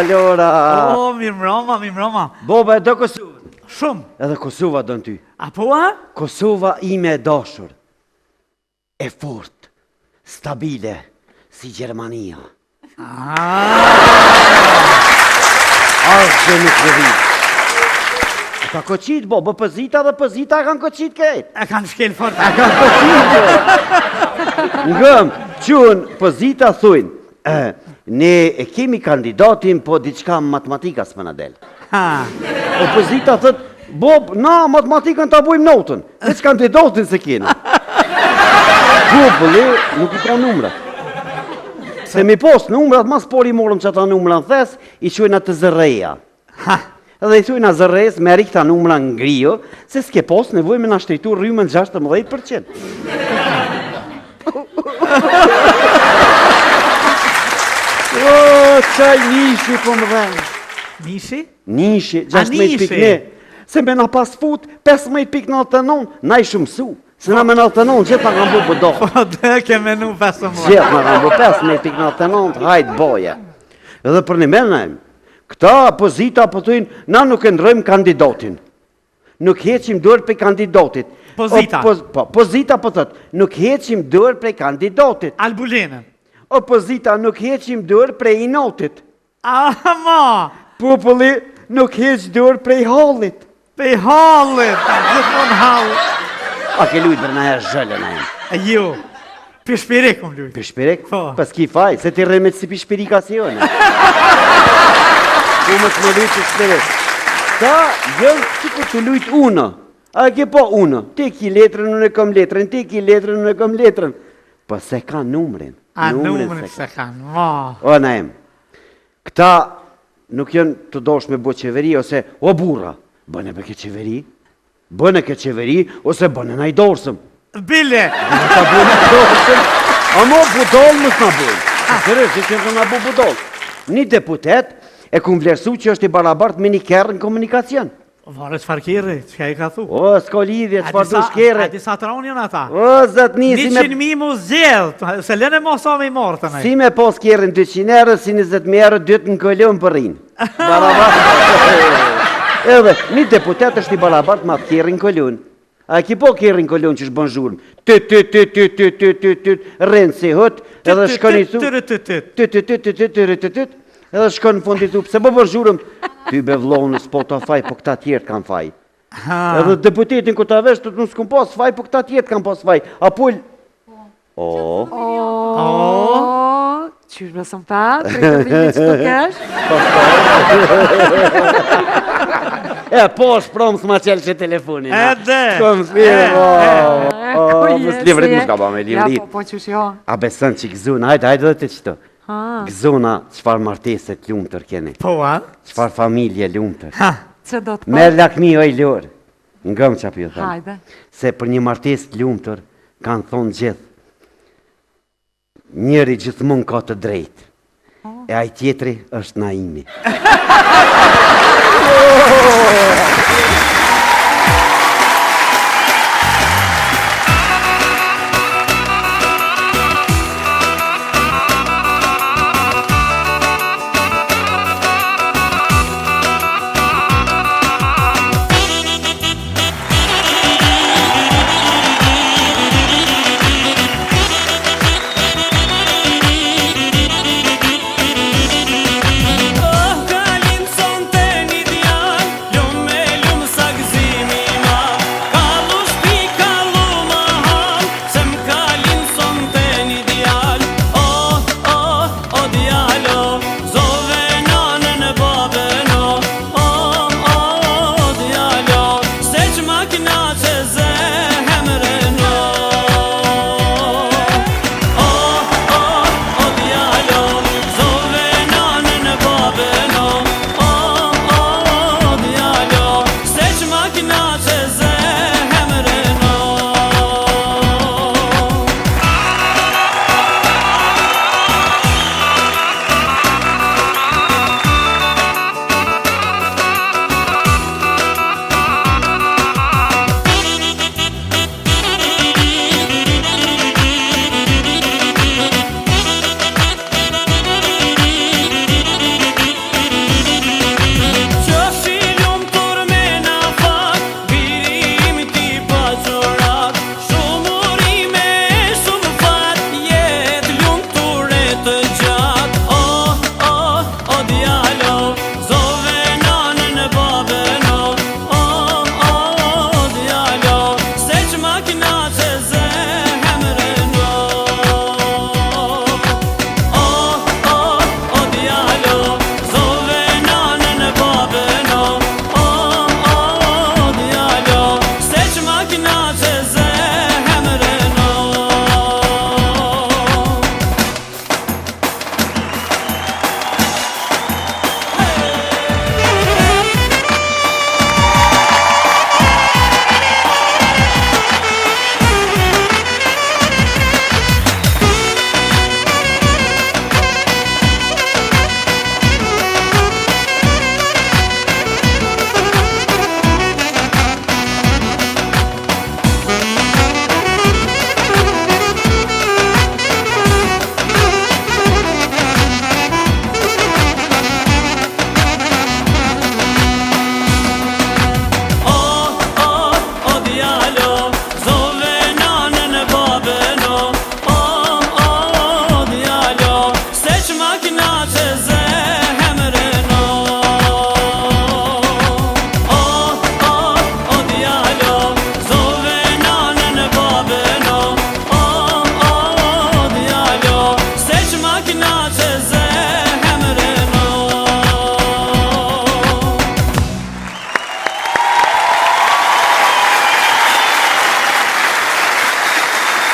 Lora. O, mirëmbroma. Boba e do Kosovën. Shumë. Edhe Kosova do në ty. Apo a? Kosova ime e dashur. E fort, stabile, si Gjermania. Asgjë nuk rrit. Ka koqit, bo, pëzita dhe pëzita kanë koqit këtë. E kanë shkel fort. A kanë koqit, Ngëm, qënë pëzita thujnë, ne e kemi kandidatin, po diçka matematika s'pëna del. O pëzita thët, Bob, na matematikën të bujmë notën, veç kandidatin se kena. Bobële, nuk I ka numrat. Se mi post numrat, mas poli morëm që ata numra në thes, I qujna të zërreja. Edhe I thujna zërrejës, me rikta numra në ngrio, se s'ke post nevoj me na shtritu rrymën 16%. O, qaj nishi po më dhenë. Nishi? Nishi, 16.1. Se me na pas fut 15.99, na I shumë su. Se na me 99, gjithë na kanë bu bëdo. Po, dhe ke menu 15. Gjithë na kanë bu 15.99, hajtë boja. Edhe për një menem, këta pozita po thujnë, na nuk e ndrojmë kandidatin. Nuk heqim dorë për kandidatit. Pozita? Pozita po thëtë, nuk heqim dorë për kandidatit. Albulenën. Opozita nuk heqim dorë prej inotit. Ama! Populli nuk heq dorë prej hallit. Prej hallit, gjithmon hallit. A ke lujt bërna e zhëllën e jenë? Jo, pishpirik më lujt. Pishpirik? Po. Pas ki faj, se ti rremet si pishpirika si jone. Ku më të me lujt pishpirik. Ta jënë që ku të lujt unë. A ke po unë. Ti ki letrën, unë e kom letrën. Ti ki letrën, unë e kom letrën. Po se ka numrin. A numrin se kanë, ma. O, na em. Këta nuk jënë të dosh me bo qeveri, ose, o burra, bëne për ke qeveri, bëne ke qeveri, ose bëne na I dorsëm. Bile! Bëne ta bëne I dorsëm, a mo budol mësë na bëjnë. Sërës, që që na bu budol. Një deputet e kumë vlerësu që është I barabart me një kërë në komunikacion. Vare qëfar kjerë, që I ka thu? O, s'ko lidhje, qëfar të shkere. A disa tronë jënë ata? O, zëtë një, si me... 100.000 mu zjedhë, se lene mo sa me I morë të nej. Si me pos kjerën 200 eurë, si 20.000 eurë, 2 në këllon për rinë. Barabart. Edhe, një deputet është I barabart ma të kjerën këllon. A ki po kjerën këllon që është bën zhurmë. Tët, rënë si hët, edhe shkon I thu. Tët, edhe shkon në fund I thu, pse po bën zhurmë. Ty be vlonë s'po ta faj, po këta tjertë kanë faj. Edhe deputetin ku ta vesh, të të nësë këm pas faj, po këta tjertë kanë pas faj. Apull... Qysh me sëm pa, të rikëtimi që të kesh? E, po shpromë s'ma qelë që telefonin. E dhe! Shkom s'livrit, mu s'ka ba me livrit. Ja, po qysh jo. A besën që gëzuna, hajde dhe të qëto. Gëzuna, qëfar marteset lumëtër keni. Po, a? Qëfar familje lumëtër. Që do të po? Me lakmi oj lorë. Ngëm që apjo thëmë. Hajde. Se për një martes lumëtër kanë thonë gjithë. Njëri gjithmon ka të drejtë. E aj tjetri është Naimi.